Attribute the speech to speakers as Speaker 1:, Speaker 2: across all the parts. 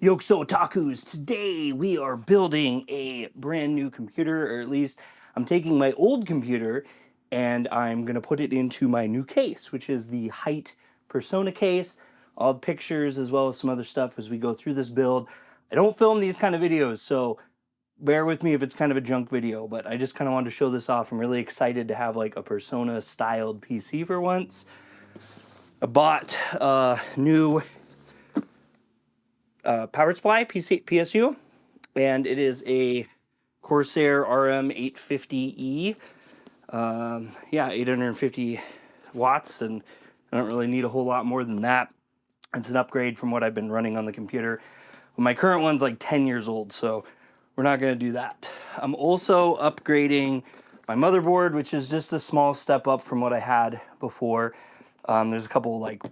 Speaker 1: So Otakus, today we are building a brand new computer, or at least I'm taking my old computer and I'm going to put it into my new case, which is the Hyte Persona case. I'll have pictures as well as some other stuff as we go through this build. I don't film these kind of videos, so bear with me if it's kind of a junk video, but I just kind of wanted to show this off. I'm really excited to have like a Persona styled PC for once. I bought a new power supply, PSU, and it is a Corsair RM850E. Yeah, 850 watts, and I don't really need a whole lot more than that. It's an upgrade from what I've been running on the computer. My current one's like 10 years old, so we're not going to do that. I'm also upgrading my motherboard, which is just a small step up from what I had before. There's a couple like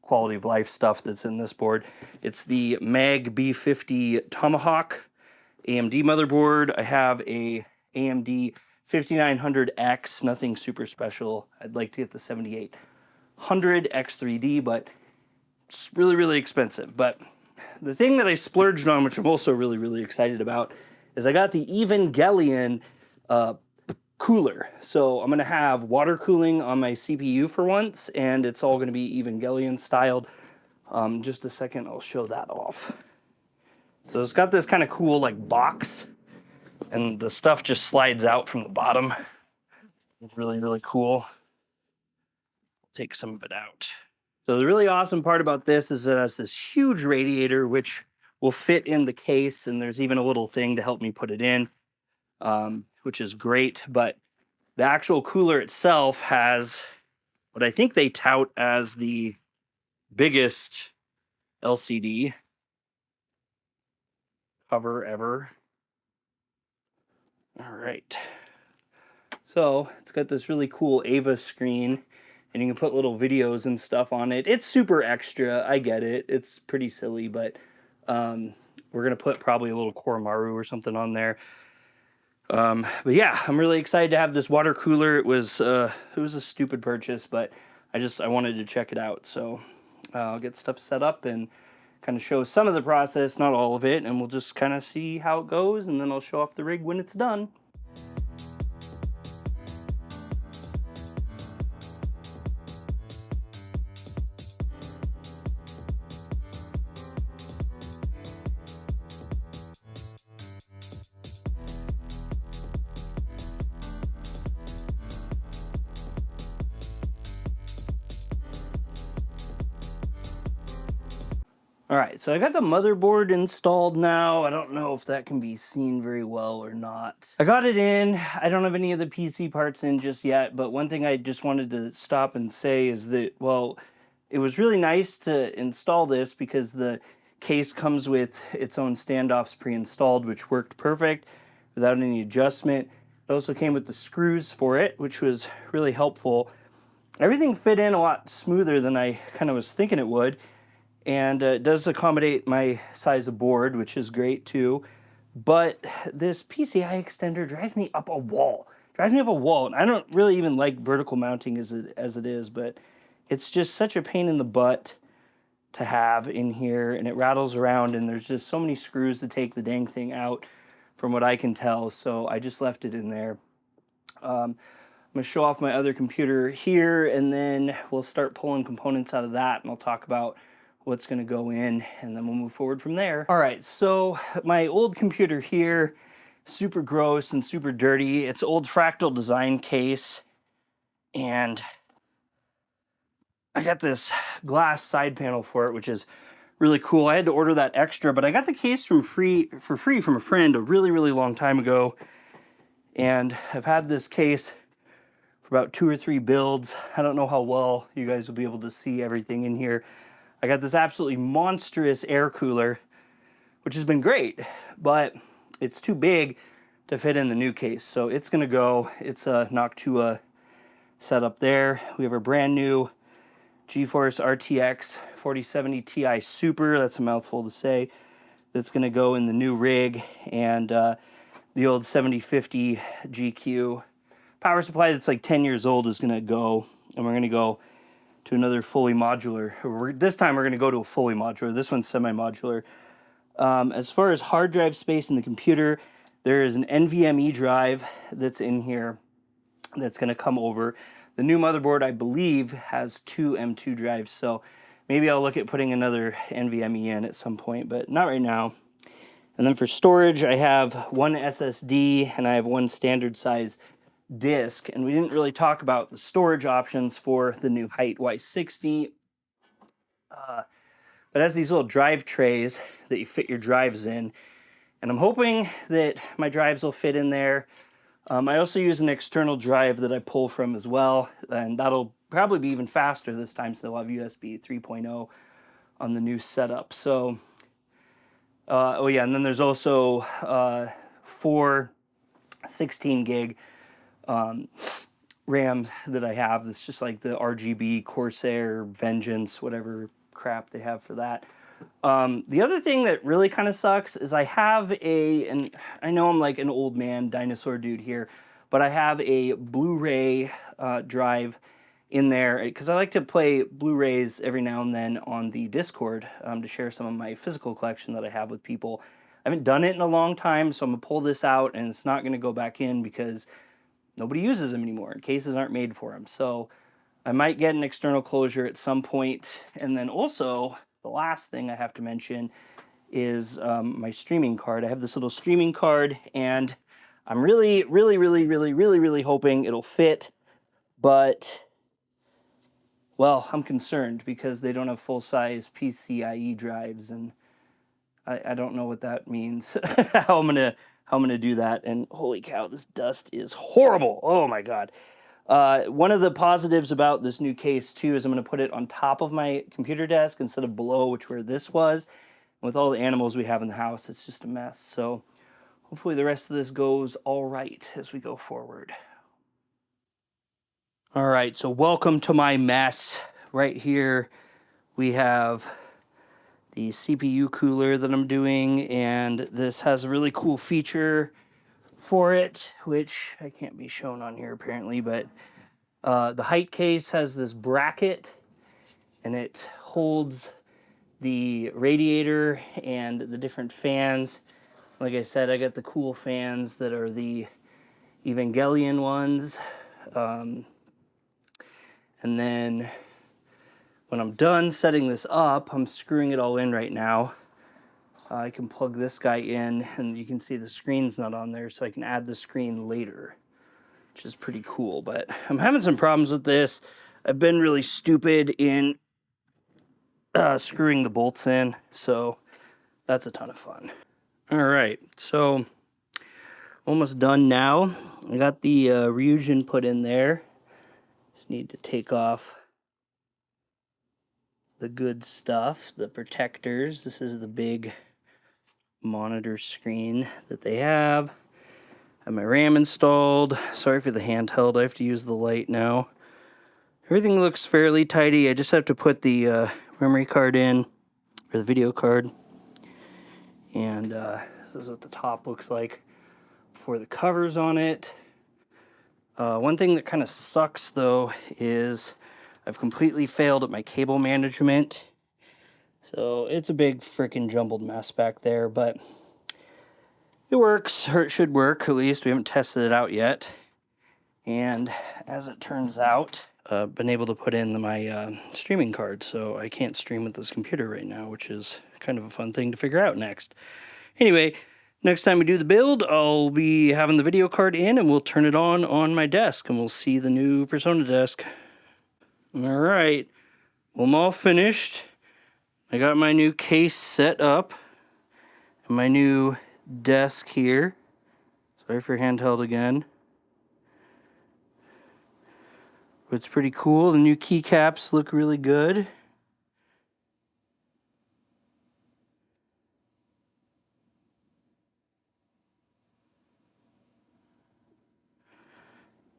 Speaker 1: quality of life stuff that's in this board. It's the Mag B50 Tomahawk AMD motherboard. I have a AMD 5900X, nothing super special. I'd like to get the 7800 X3D, but it's really, really expensive. But the thing that I splurged on, which I'm also really, really excited about, is I got the Evangelion cooler. So I'm going to have water cooling on my CPU for once, and it's all going to be Evangelion styled. Just a second, I'll show that off. So it's got this kind of cool like box, and the stuff just slides out from the bottom. It's really, really cool. I'll take some of it out. So the really awesome part about this is that it has this huge radiator, which will fit in the case, and there's even a little thing to help me put it in, which is great. But the actual cooler itself has what I think they tout as the biggest LCD cover ever. All right. So it's got this really cool Ava screen, and you can put little videos and stuff on it. It's super extra. I get it. It's pretty silly, but we're going to put probably a little Koromaru or something on there. But yeah, I'm really excited to have this water cooler. It was a stupid purchase, but I wanted to check it out. So I'll get stuff set up and kind of show some of the process, not all of it, and we'll just kind of see how it goes, and then I'll show off the rig when it's done. All right, so I got the motherboard installed now. I don't know if that can be seen very well or not. I got it in. I don't have any of the PC parts in just yet, but one thing I just wanted to stop and say is that, well, it was really nice to install this because the case comes with its own standoffs pre-installed, which worked perfect without any adjustment. It also came with the screws for it, which was really helpful. Everything fit in a lot smoother than I kind of was thinking it would. And it does accommodate my size of board, which is great too. But this PCI extender drives me up a wall. And I don't really even like vertical mounting as it is, but it's just such a pain in the butt to have in here, and it rattles around, and there's just so many screws to take the dang thing out from what I can tell, so I just left it in there. I'm going to show off my other computer here, and then we'll start pulling components out of that, and I'll talk about what's going to go in, and then we'll move forward from there. All right, so my old computer here, super gross and super dirty. It's old Fractal Design case, and I got this glass side panel for it, which is really cool. I had to order that extra, but I got the case for free from a friend a really, really long time ago, and I've had this case for about 2 or 3 builds. I don't know how well you guys will be able to see everything in here. I got this absolutely monstrous air cooler, which has been great, but it's too big to fit in the new case. So it's going to go. It's a Noctua setup there. We have a brand new GeForce RTX 4070 Ti Super. That's a mouthful to say. That's going to go in the new rig, and the old 7050 GQ power supply that's like 10 years old is going to go, and we're going to go to another fully modular. This time we're going to go to a fully modular. This one's semi-modular. As far as hard drive space in the computer, there is an NVMe drive that's in here that's going to come over. The new motherboard, I believe, has 2 M2 drives, so maybe I'll look at putting another NVMe in at some point, but not right now. And then for storage, I have one SSD and I have one standard size disk. And we didn't really talk about the storage options for the new Hyte Y60. But it has these little drive trays that you fit your drives in. And I'm hoping that my drives will fit in there. I also use an external drive that I pull from as well, and that'll probably be even faster this time, so they'll have USB 3.0 on the new setup. So, oh yeah, and then there's also 4 16 gig RAM that I have. That's just like the RGB, Corsair, Vengeance, whatever crap they have for that. The other thing that really kind of sucks is I have and I know I'm like an old man dinosaur dude here, but I have a Blu-ray drive in there because I like to play Blu-rays every now and then on the Discord to share some of my physical collection that I have with people. I haven't done it in a long time, so I'm gonna pull this out and it's not gonna go back in because nobody uses them anymore and cases aren't made for them. So I might get an external closure at some point. And then also, the last thing I have to mention is my streaming card. I have this little streaming card, and I'm really hoping it'll fit. But, well, I'm concerned because they don't have full-size PCIe drives, and I don't know what that means. how I'm gonna do that. And holy cow, this dust is horrible. Oh my god. One of the positives about this new case too is I'm going to put it on top of my computer desk instead of below, which where this was. And with all the animals we have in the house, it's just a mess. So hopefully the rest of this goes all right as we go forward. All right, so welcome to my mess. Right here we have the CPU cooler that I'm doing, and this has a really cool feature for it, which I can't be shown on here apparently, but the Hyte case has this bracket, and it holds the radiator and the different fans. Like I said, I got the cool fans that are the Evangelion ones. And then when I'm done setting this up, I'm screwing it all in right now. I can plug this guy in, and you can see the screen's not on there, so I can add the screen later, which is pretty cool. But I'm having some problems with this. I've been really stupid in screwing the bolts in, so that's a ton of fun. All right, so almost done now. I got the Ryujin put in there. Just need to take off the good stuff, the protectors. This is the big monitor screen that they have. I have my RAM installed. Sorry for the handheld, I have to use the light now. Everything looks fairly tidy. I just have to put the memory card in, or the video card. And this is what the top looks like for the covers on it. One thing that kind of sucks though is I've completely failed at my cable management. So it's a big freaking jumbled mess back there, but it works, or it should work at least. We haven't tested it out yet. And as it turns out, I've been able to put in my streaming card, so I can't stream with this computer right now, which is kind of a fun thing to figure out next. Anyway, next time we do the build, I'll be having the video card in, and we'll turn it on my desk, and we'll see the new Persona desk. All right, well, I'm all finished. I got my new case set up, and my new desk here. Sorry for handheld again. But it's pretty cool. The new keycaps look really good.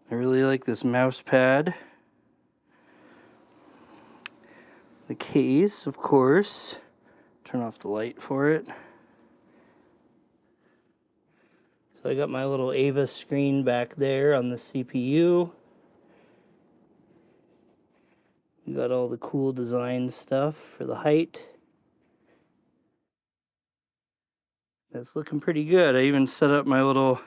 Speaker 1: I really like this mouse pad. The case, of course. Turn off the light for it. So I got my little Ava screen back there on the CPU. We got all the cool design stuff for the Hyte. It's looking pretty good. I even set up my little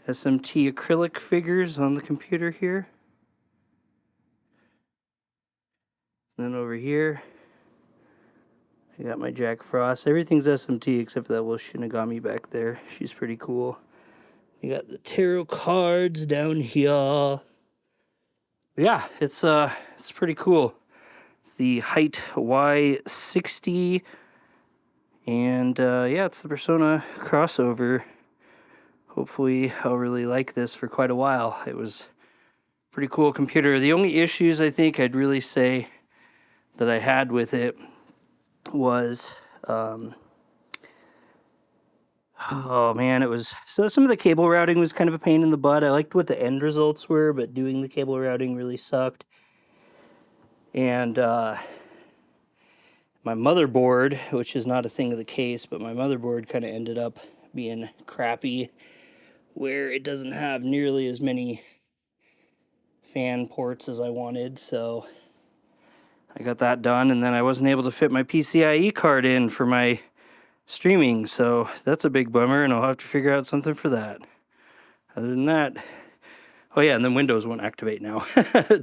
Speaker 1: SMT acrylic figures on the computer here. And then over here, I got my Jack Frost. Everything's SMT except for that little Shinigami back there. She's pretty cool. You got the tarot cards down here. Yeah, it's pretty cool. It's the Hyte Y60, and yeah, it's the Persona crossover. Hopefully, I'll really like this for quite a while. It was a pretty cool computer. The only issues I think I'd really say that I had with it was, oh man, it was, so some of the cable routing was kind of a pain in the butt. I liked what the end results were, but doing the cable routing really sucked. And my motherboard, which is not a thing of the case, but my motherboard kind of ended up being crappy, where it doesn't have nearly as many fan ports as I wanted, so I got that done, and then I wasn't able to fit my PCIe card in for my streaming, so that's a big bummer, and I'll have to figure out something for that. Other than that, oh yeah, and then Windows won't activate now.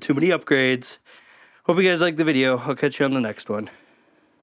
Speaker 1: Too many upgrades. Hope you guys liked the video. I'll catch you on the next one.